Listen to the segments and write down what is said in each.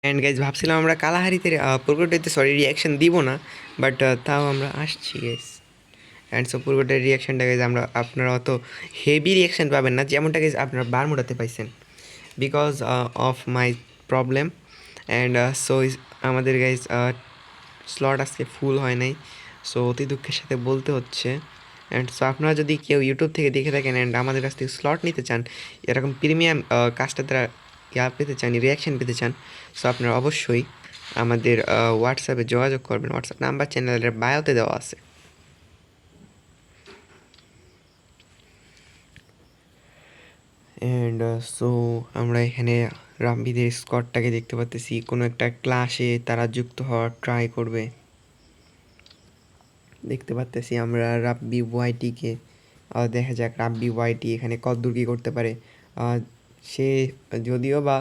And guys ভাবছিলাম আমরা কালাহারিতে পুরগোটাতে reaction দিব না, বাট তাও আমরা আসছি গাইজ। অ্যান্ড সো পুরগোটার রিয়াকশানটা গাইজ আপনারা অত হেভি রিয়াকশান পাবেন না যেমনটা গাইজ আপনারা বারমুডাতে পাইছেন, because of my problem. And so আমাদের গাইজ স্লট আজকে ফুল হয় নাই, সো অতি দুঃখের সাথে বলতে হচ্ছে। অ্যান্ড সো আপনারা যদি কেউ ইউটিউব থেকে দেখে থাকেন অ্যান্ড আমাদের কাছ থেকে স্লট নিতে চান, এরকম প্রিমিয়াম কাজটা তারা পেতে চান, রিয়াকশান পেতে চান, সো আপনারা অবশ্যই আমাদের হোয়াটসঅ্যাপে যোগাযোগ করবেন। হোয়াটসঅ্যাপ নাম্বার চ্যানেলের বায়োতে দেওয়া আছে। অ্যান্ড সো আমরা এখানে রাব্বিদের স্কটটাকে দেখতে পাচ্তেছি, কোনো একটা ক্লাসে তারা যুক্ত হওয়ার ট্রাই করবে। দেখতে পাচ্তেছি আমরা রাব্বি ওয়াইটিকে। দেখা যাক রাব্বি ওয়াইটি এখানে কতদূর কী করতে পারে। সে যদিও বা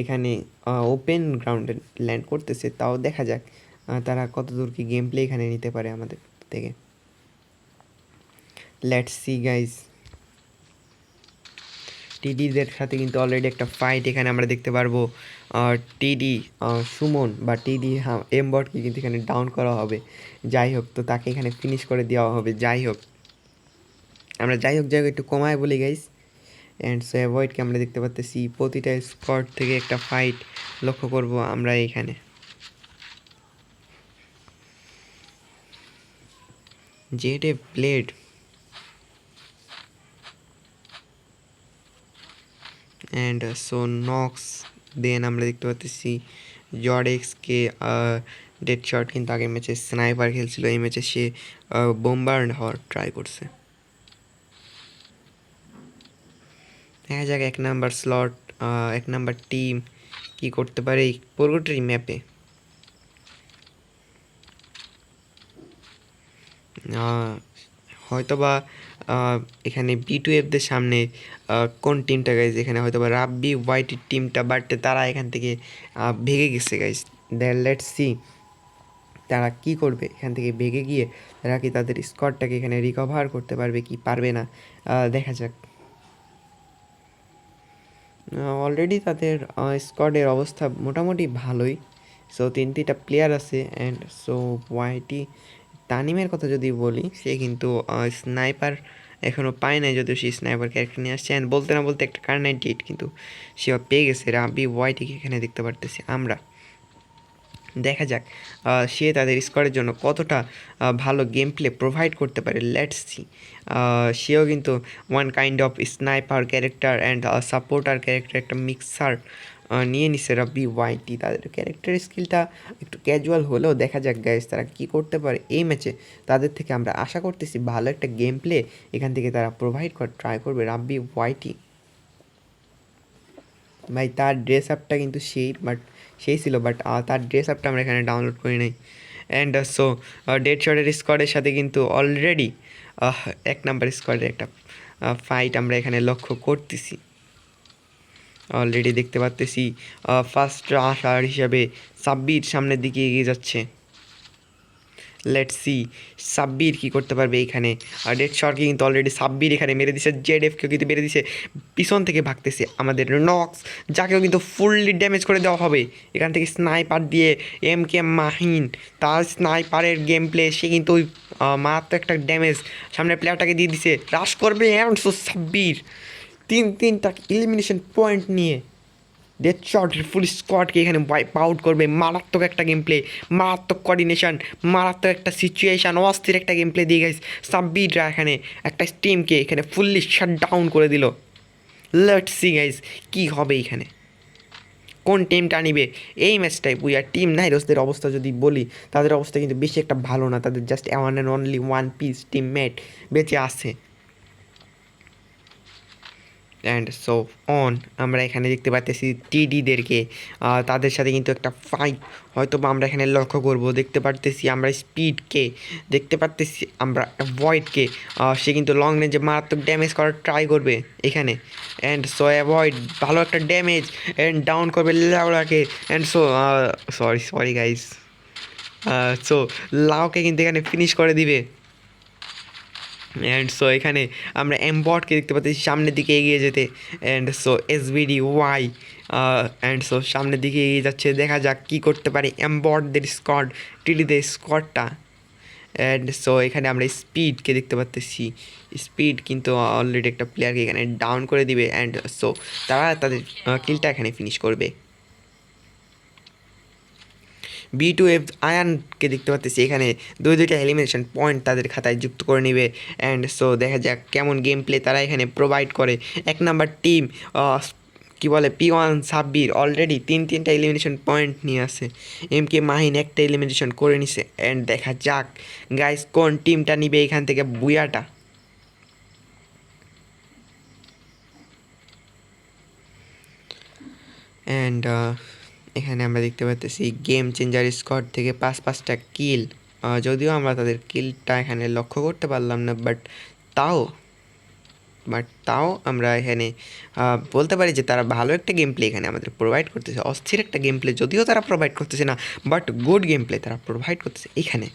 এখানে ওপেন গ্রাউন্ডে ল্যান্ড করতেছে, তাও দেখা যাক তারা কতদূর কি গেম প্লে এখানে নিতে পারে আমাদের থেকে। Let's see guys. টিডিদের সাথে কিন্তু অলরেডি একটা ফাইট এখানে আমরা দেখতে পারবো। টিডি সুমন বা টিডি এমবটকে কিন্তু এখানে ডাউন করা হবে। যাই হোক, তো তাকে এখানে ফিনিশ করে দেওয়া হবে। যাই হোক, আমরা যাই হোক একটু কমায় বলি গাইজ। অ্যান্ড সো অ্যাভয়েডকে আমরা দেখতে পাচ্তেছি। প্রতিটা স্কোয়াড থেকে একটা ফাইট লক্ষ্য করব আমরা এখানে। Jed a played and so knocks. Then আমরা দেখতে পাচ্তেছি জর্ডেক্সকে। ডেড শট কিন্তু আগের ম্যাচে স্নাইপার খেলছিল, এই ম্যাচে সে বোম্বার হওয়ার ট্রাই করছে। দেখা যাক এক নাম্বার স্লট, এক নাম্বার টিম কি করতে পারে এই পুরোটাই ম্যাপে। হয়তোবা এখানে বি2এফদের সামনে কোন টিমটা গাইজ, এখানে হয়তোবা রাব্বি ওয়াইটির টিমটা, বাট তারা এখান থেকে ভেগে গেছে গাইজ। লেটস সি তারা কি করবে। এখান থেকে ভেগে গিয়ে তারা কি তাদের স্কোয়াডটাকে এখানে রিকভার করতে পারবে কি পারবে না, দেখা যাক। অলরেডি তাদের স্কোয়াডের অবস্থা মোটামুটি ভালোই। সো তিনটা প্লেয়ার আছে। অ্যান্ড সো ওয়াইটি তানিমের কথা যদি বলি, সে কিন্তু স্নাইপার এখনও পায় নাই, যদিও সে স্নাইপার ক্যারেক্টার নিয়ে আসছে। অ্যান্ড বলতে না বলতে একটা কার98 কিন্তু সে পেয়ে গেছে। রাব্বি ওয়াইটিকে এখানে দেখতে পারতেছি আমরা। দেখা যাক সে তাদের স্কোয়াডের জন্য কতটা ভালো গেম প্লে প্রোভাইড করতে পারে। Let's C. সেও কিন্তু one kind of sniper character and supporter character, একটা মিক্সার নিয়ে নিছে রাব্বি ওয়াইটি। তাদের ক্যারেক্টার স্কিলটা একটু ক্যাজুয়াল হলেও দেখা যাক গাইজ তারা কী করতে পারে এই ম্যাচে। তাদের থেকে আমরা আশা করতেছি ভালো একটা গেম প্লে এখান থেকে তারা প্রোভাইড করার ট্রাই করবে রাব্বি ওয়াইটি। ভাই তার ড্রেস আপটা কিন্তু সেই ছিল, বাট তার ড্রেস আপটা আমরা এখানে ডাউনলোড করি নাই। অ্যান্ড সো ডেড শটের স্কোয়াডের সাথে কিন্তু অলরেডি এক নাম্বার স্কোয়াডের একটা ফাইট আমরা এখানে লক্ষ্য করতেছি। অলরেডি দেখতে পাচ্তেছি ফার্স্ট আসার হিসাবে সাব্বির সামনের দিকে এগিয়ে যাচ্ছে। লেটস সি সাব্বির কী করতে পারবে এইখানে। আর ডেড শটকে কিন্তু অলরেডি সাব্বির এখানে মেরে দিছে। জেডএফকেও কিন্তু মেরে দিছে, পিছন থেকে ভাগতেছে আমাদের নক্স, যাকেও কিন্তু ফুললি ড্যামেজ করে দেওয়া হবে এখান থেকে স্নাইপার দিয়ে। MK মাহিন তার স্নাইপারের গেম প্লে, সে কিন্তু ওই মারাত্মক একটা ড্যামেজ সামনের প্লেয়ারটাকে দিয়ে দিছে। রাশ করবে অ্যান্ড সো সাব্বির তিনটা এলিমিনেশন পয়েন্ট নিয়ে ডেথ শটের ফুল স্কোয়াডকে এখানে ওয়াইপ আউট করবে। মারাত্মক একটা গেম প্লে, মারাত্মক কোঅর্ডিনেশন, মারাত্মক একটা সিচুয়েশান, অস্থির একটা গেম প্লে দিয়ে গেছে সাব্বিররা এখানে একটা টিমকে এখানে ফুললি শাট ডাউন করে দিল। লেটস সি গাইজ কী হবে এখানে, কোন টিমটা নিবে এই ম্যাচটায়। আর টিম নাইরোসদের অবস্থা যদি বলি, তাদের অবস্থা কিন্তু বেশি একটা ভালো না। তাদের just one and only one piece teammate বেঁচে আছে। অ্যান্ড সো অন আমরা এখানে দেখতে পাচ্তেছি টিডিদেরকে, তাদের সাথে কিন্তু একটা ফাইট হয়তো বা আমরা এখানে লক্ষ্য করব। দেখতে পারতেছি আমরা স্পিডকে, দেখতে পারতেছি আমরা অ্যাভয়েডকে। সে কিন্তু লং রেঞ্জে মারাত্মক ড্যামেজ করার ট্রাই করবে এখানে। অ্যান্ড সো অ্যাভয়েড ভালো একটা ড্যামেজ অ্যান্ড ডাউন করবে লাউড়াকে। And so sorry guys, so লাউকে কিন্তু এখানে ফিনিশ করে দিবে। অ্যান্ড সো এখানে আমরা এমবটকে দেখতে পাচ্ছি সামনের দিকে এগিয়ে যেতে। And so SBD Y and so সামনের দিকে এগিয়ে যাচ্ছে, দেখা যাক কী করতে পারে এমবটদের স্কোয়াড, টিডিদের স্কোয়াডটা। অ্যান্ড সো এখানে আমরা স্পিডকে দেখতে পাচ্ছি, স্পিড কিন্তু অলরেডি একটা প্লেয়ারকে এখানে ডাউন করে দিবে, অ্যান্ড সো তারা তাদের কিলটা এখানে ফিনিশ করবে। B2F আয়ানকে দেখতে পাচ্ছি এখানে দুইটা এলিমিনেশন পয়েন্ট তাদের খাতায় যুক্ত করে নেবে। অ্যান্ড সো দেখা যাক কেমন গেম প্লে তারা এখানে প্রোভাইড করে। 1 নাম্বার টিম কি বলে P1 সাব্বির অলরেডি তিনটা এলিমিনেশন পয়েন্ট নিয়ে আসে, MK মাহিন একটা এলিমিনেশন করে নিছে। অ্যান্ড দেখা যাক গাইস কোন টিমটা নিবে এখান থেকে বুয়াটা। অ্যান্ড এখানে আমরা দেখতে পাচ্ছি গেম চেঞ্জার স্কোয়াড থেকে 5টা কিল, যদিও আমরা তাদের কিলটা এখানে লক্ষ্য করতে পারলাম না, তাও আমরা এখানে বলতে পারি যে তারা ভালো একটা গেম প্লে এখানে আমাদের প্রোভাইড করতেছে। অস্থির একটা গেম প্লে যদিও তারা প্রোভাইড করতেছে না, বাট গুড গেম প্লে তারা প্রোভাইড করতেছে এখানে।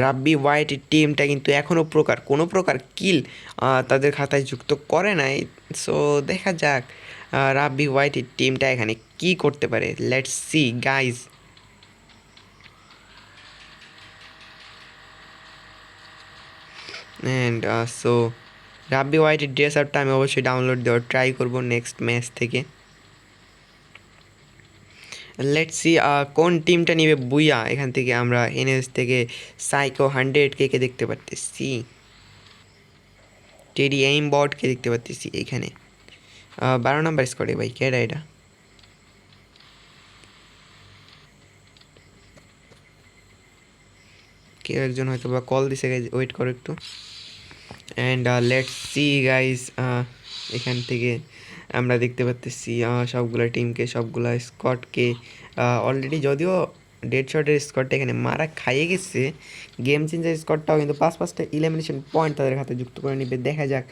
রাব্বি হোয়াইটের টিমটা কিন্তু এখনও কোনো প্রকার কিল তাদের খাতায় যুক্ত করে নাই। সো দেখা যাক রাব্বি হোয়াইটের টিমটা এখানে কি করতে পারে। Let's see guys. And so Rabbi হোয়াইটের ড্রেস আপটা আমি অবশ্যই ডাউনলোড দেওয়ার ট্রাই করবো নেক্সট ম্যাচ থেকে। লেটস সি কোন টিমটা নিবে বুইয়া। এখান থেকে আমরা এনএস থেকে সাইকো 100K দেখতে পারতেছি, টেডি এইম বটকে দেখতে পাচ্ছি এখানে 12 নাম্বার স্কোয়াডে। ভাই কেডা এটা? কেউ একজন হয়তো বা কল দিছে গাইজ, ওয়েট করো একটু। অ্যান্ড লেটস সি গাইজ, এখান থেকে আমরা দেখতে পাচ্ছি সবগুলা টিমকে, সবগুলা স্কোয়াডকে অলরেডি, যদিও ডেড শটের স্কোয়াডটা এখানে মারা খাইয়ে গেছে, গেম চেঞ্জার স্কোয়াডটাও কিন্তু 5টা ইলিমিনেশন পয়েন্ট তাদের হাতে যুক্ত করে নিবে। দেখা যাক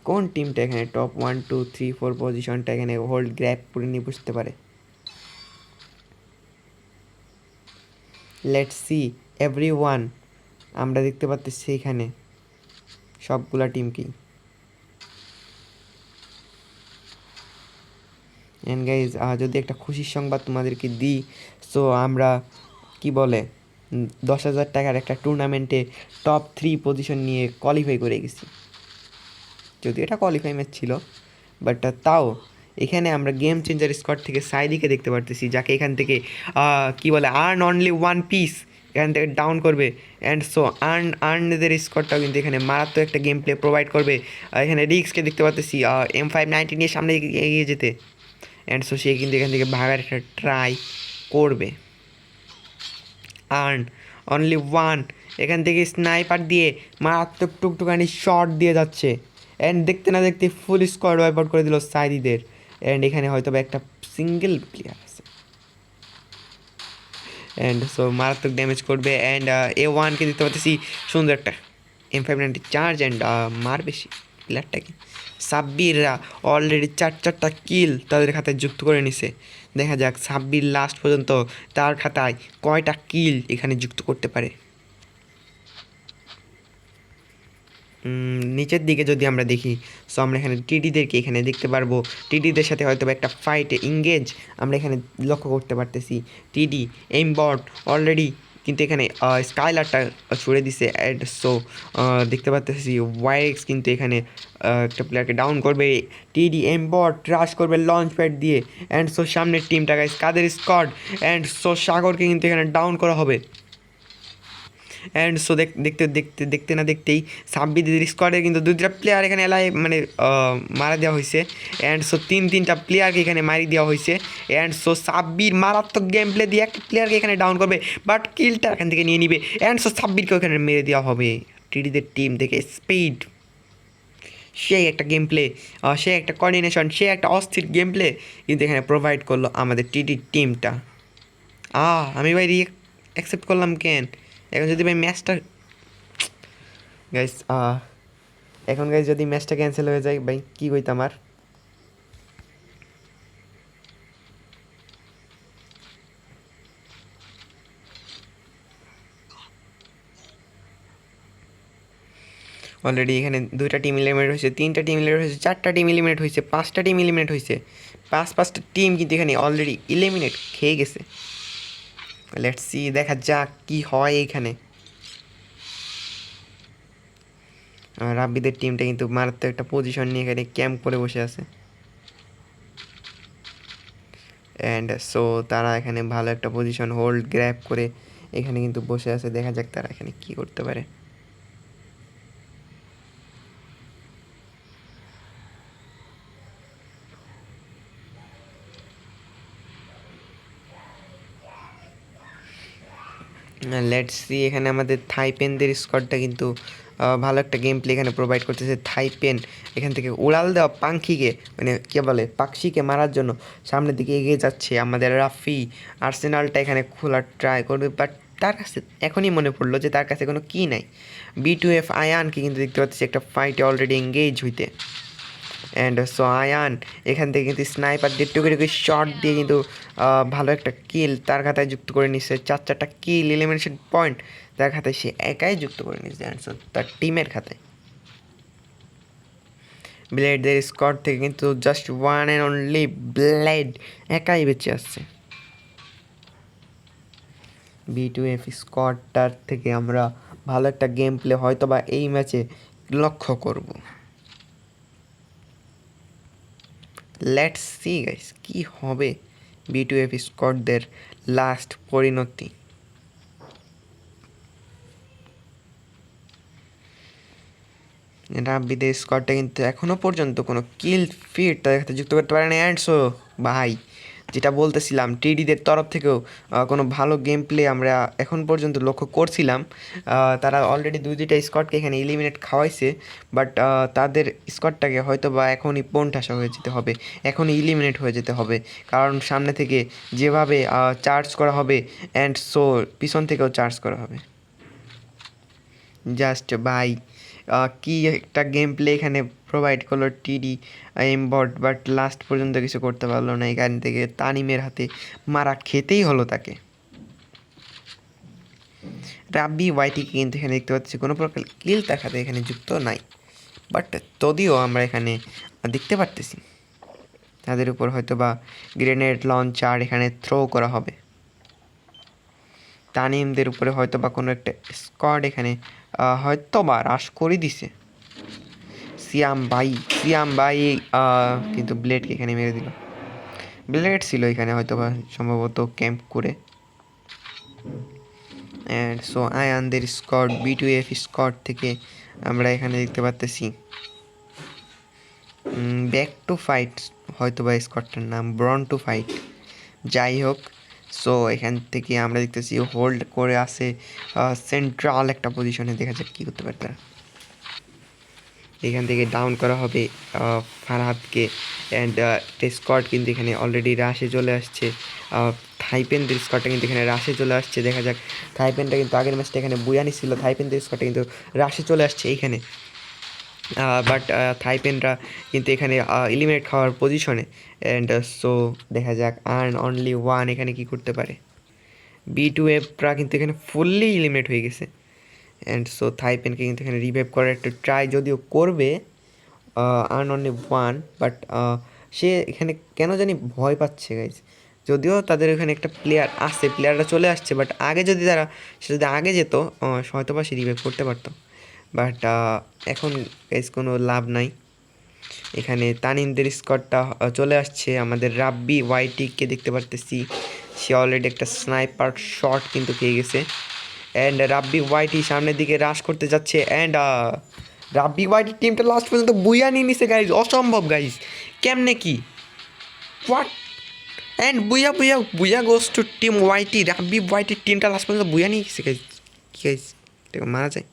কোন টিমটা এখানে টপ 1 2 3 4 পজিশনটা এখানে হোল্ড গ্র্যাপ করে নিয়ে বসতে পারে। লেটস সি এভরিওয়ান, আমরা দেখতে পাচ্ছি এখানে সবগুলা টিমকেই। অ্যান্ড গাইজ যদি একটা খুশির সংবাদ তোমাদেরকে দিই, সো আমরা কি বলে 10,000 টাকার একটা টুর্নামেন্টে টপ 3 পজিশন নিয়ে কোয়ালিফাই করে গেছি। যদি এটা কোয়ালিফাই ম্যাচ ছিল, বাট তাও এখানে আমরা গেম চেঞ্জার স্কোয়াড থেকে সাইদিকে দেখতে পারতেছি, যাকে এখান থেকে কি বলে আর্ন অনলি 1 পিস এখান থেকে ডাউন করবে। অ্যান্ড সো আর্নদের স্কোয়াডটাও কিন্তু এখানে মারাত্মক একটা গেম প্লে প্রোভাইড করবে। এখানে রিক্সকে দেখতে পাচ্ছি M590 নিয়ে সামনে এগিয়ে যেতে। অ্যান্ড সো সে কিন্তু এখান থেকে ভাগার একটা ট্রাই করবে। আর্ন অনলি 1 এখান থেকে স্নাইপার দিয়ে মারাত্মক টুকটুকানি শট দিয়ে যাচ্ছে। অ্যান্ড দেখতে না দেখতে ফুল স্কোয়াড ওয়াইপ আউট করে দিল সাইদিদের। অ্যান্ড এখানে হয়তো বা একটা সিঙ্গেল প্লেয়ার আছে, অ্যান্ড সো মারাত্মক ড্যামেজ করবে। অ্যান্ড A1কে দেখতে পাচ্ছি সুন্দর একটা M590 চার্জ, অ্যান্ড মার বেশি প্লেয়ারটাকে। সাব্বিররা অলরেডি 4টা কিল তাদের খাতায় যুক্ত করে নিছে। দেখা যাক সাব্বির লাস্ট পর্যন্ত তার খাতায় কয়টা কিল এখানে যুক্ত করতে পারে। নিচের দিকে যদি আমরা দেখি, সো আমরা এখানে টিডিদেরকে এখানে দেখতে পারবো। টিডিদের সাথে হয়তো একটা ফাইটে ইংগেজ আমরা এখানে লক্ষ্য করতে পারতেছি। টিডি এইম বট অলরেডি কিন্তু এখানে স্কাইলারটা ছুড়ে দিছে। অ্যান্ড সো দেখতে পাচ্তেছি ওয়াইএক্স কিন্তু এখানে একটা প্লেয়ারকে ডাউন করবে। টিডি এইম বট রাশ করবে লঞ্চ প্যাড দিয়ে। অ্যান্ড সো সামনের টিমটা গাইস কাদের স্কোয়াড। অ্যান্ড সো সাগরকে কিন্তু এখানে ডাউন করা হবে। অ্যান্ড সো দেখতে দেখতে দেখতে না দেখতেই সাব্বিদের স্কোয়াডে কিন্তু 2টা প্লেয়ার এখানে মানে মারা দেওয়া হয়েছে। অ্যান্ড সো 3টা প্লেয়ারকে এখানে মারি দেওয়া হয়েছে। অ্যান্ড সো সাব্বির মারাত্মক গেম প্লে দিয়ে একটা প্লেয়ারকে এখানে ডাউন করবে, বাট কিলটা এখান থেকে নিয়ে নিবে। অ্যান্ড সো সাব্বিরকেও এখানে মেরে দেওয়া হবে টিডিদের টিম থেকে। স্পিড, সেই একটা গেম প্লে, সে একটা কোঅর্ডিনেশন, সে একটা অস্থির গেম প্লে কিন্তু এখানে প্রোভাইড করলো আমাদের টিডির টিমটা। আমি ভাই অ্যাকসেপ্ট করলাম কেন? এখন যদি ভাই ম্যাচটা গাইস এখন গাইস যদি ম্যাচটা ক্যান্সেল হয়ে যায় ভাই কী কইতাম আর। অলরেডি এখানে 2টা টিম এলিমিনেট হয়েছে, 3টা টিম এলিমিনেট হয়েছে, 4টা টিম এলিমিনেট হয়েছে, 5টা টিম এলিমিনেট হয়েছে, 5টা টিম কিন্তু এখানে অলরেডি এলিমিনেট খেয়ে গেছে। লেটস সি, দেখা যাক কি হয় এইখানে। রাব্বিদের টিমটা কিন্তু মারাত্মক একটা পজিশন নিয়ে এখানে ক্যাম্প করে বসে আছে। অ্যান্ড সো তারা এখানে ভালো একটা পজিশন হোল্ড গ্র্যাব করে এখানে কিন্তু বসে আছে। দেখা যাক তারা এখানে কি করতে পারে। লেটস সি, এখানে আমাদের থাইপেনদের স্কোয়াডটা কিন্তু ভালো একটা গেম প্লে এখানে প্রোভাইড করতেছে। থাইপেন এখান থেকে উড়াল দেওয়া পাখিকে, মানে কে বলে পাখিকে মারার জন্য সামনের দিকে এগিয়ে যাচ্ছে। আমাদের রাফি আর্সেনালটা এখানে খোলার ট্রাই করবে, বাট তার কাছে এখনই মনে পড়লো যে তার কাছে কোনো কি নাই। B2F আয়ানকে কিন্তু দেখতে পাচ্ছি একটা ফাইটে অলরেডি এঙ্গেজ হইতে। অ্যান্ড সো আয়ান এখান থেকে কিন্তু স্নাইপার দিয়ে টুকি শট দিয়ে কিন্তু ভালো একটা কিল তার খাতায় যুক্ত করে নিচ্ছে। 4টা কিল, এলিমিনেশন পয়েন্ট তার খাতায় সে একাই যুক্ত করে নিচ্ছে। অ্যান্ড সো তার টিমের খাতায় ব্লেডদের স্কোয়াড থেকে কিন্তু just one and only blade একাই বেঁচে আসছে। B2F স্কোয়াডটার থেকে আমরা ভালো একটা গেম প্লে হয়তো বা এই ম্যাচে লক্ষ্য করব। লেটস সি গাইস কি হবে B2F স্কোয়াডদের লাস্ট পরিণতি। রাব্বিদের স্কোয়াডটা কিন্তু এখনও পর্যন্ত কোনো কিল ফিট তাদের সাথে যুক্ত করতে পারে না। অ্যান্ড সো ভাই, যেটা বলতেছিলাম টিডিদের তরফ থেকেও কোনো ভালো গেম প্লে আমরা এখন পর্যন্ত লক্ষ্য করছিলাম। তারা অলরেডি 2টা স্কোয়াডকে এখানে এলিমিনেট খাওয়াইছে, বাট তাদের স্কোয়াডটাকে হয়তো বা এখনই পণঠাসা হয়ে যেতে হবে, এখনই এলিমিনেট হয়ে যেতে হবে। কারণ সামনে থেকে যেভাবে চার্জ করা হবে, অ্যান্ড সো পিছন থেকেও চার্জ করা হবে। জাস্ট ভাই কি একটা গেম প্লে এখানে প্রোভাইড করলো টিডি এমবট, বাট লাস্ট পর্যন্ত কিছু করতে পারলো না। এখান থেকে তানিমের হাতে মারা খেতেই হলো তাকে। রাব্বি ওয়াইটিকে কিন্তু এখানে দেখতে পাচ্ছি কোনো প্রকার কিল তার হাতে এখানে যুক্ত নাই, বাট যদিও আমরা এখানে দেখতে পারতেছি তাদের উপর হয়তো বা গ্রেনেড লঞ্চার এখানে থ্রো করা হবে। তানিমদের উপরে হয়তো বা কোনো একটা স্কোয়াড এখানে হয়তো বা রাশ করে দিছে। সিয়াম ভাই কিন্তু ব্লেডকে এখানে মেরে দিল। ব্লেড ছিল এখানে হয়তো বা সম্ভবত ক্যাম্প করে। অ্যান্ড সো আয়ানদের স্কোয়াড B2F স্কোয়াড থেকে আমরা এখানে দেখতে পাচ্তেছি ব্যাক টু ফাইট, হয়তো বা স্কোয়াডটার নাম ব্রন টু ফাইট। যাই হোক, সো এখান থেকে আমরা দেখতেছি হোল্ড করে আসে সেন্ট্রাল একটা পজিশনে। দেখা যাক কী করতে পারে তারা। এখান থেকে ডাউন করা হবে ফারহাদকে। অ্যান্ড স্কোয়াড কিন্তু এখানে অলরেডি রাশে চলে আসছে। থাইপেনদের স্কোয়াডটা কিন্তু এখানে রাশে চলে আসছে। দেখা যাক, থাইপেনটা কিন্তু আগের ম্যাচটা এখানে বুয়ানি ছিল, থাইপেনদের স্কোয়াডটা কিন্তু রাশে চলে আসছে এইখানে। বাট থাইপেনরা কিন্তু এখানে এলিমিনেট খাওয়ার পজিশনে। অ্যান্ড সো দেখা যাক আর্ন অনলি ওয়ান এখানে কি করতে পারে। B2Fরা কিন্তু এখানে ফুললি এলিমিনেট হয়ে গেছে। অ্যান্ড সো থাইপেনকে কিন্তু এখানে রিভাইভ করার একটা ট্রাই যদিও করবে আর্ন অনলি ওয়ান, বাট সে এখানে কেন জানি ভয় পাচ্ছে গাইজ। যদিও তাদের এখানে একটা প্লেয়ার আসছে, প্লেয়াররা চলে আসছে, বাট আগে যদি সে যদি আগে যেত হয়তো বা সে রিভাইভ করতে পারতো। বাট এখন গাইজ কোনো লাভ নাই। এখানে তানিমদের স্কোয়াডটা চলে আসছে। আমাদের রাব্বি ওয়াইটিকে দেখতে পারতেছি, সে অলরেডি একটা স্নাইপার শট কিন্তু পেয়ে গেছে। অ্যান্ড রাব্বি ওয়াইটি সামনের দিকে রাশ করতে যাচ্ছে। অ্যান্ড রাব্বি ওয়াইটির টিমটা লাস্ট পর্যন্ত বুয়া নিয়ে নিছে গাইজ। অসম্ভব গাইজ, কেমনে কি হোয়াট। অ্যান্ড বুয়া গোস টু টিম ওয়াইটি। রাব্বি ওয়াইটির টিমটা লাস্ট পর্যন্ত বুয়া নিয়ে গেছে গাইজ। কি গাইজ, মারা যায়।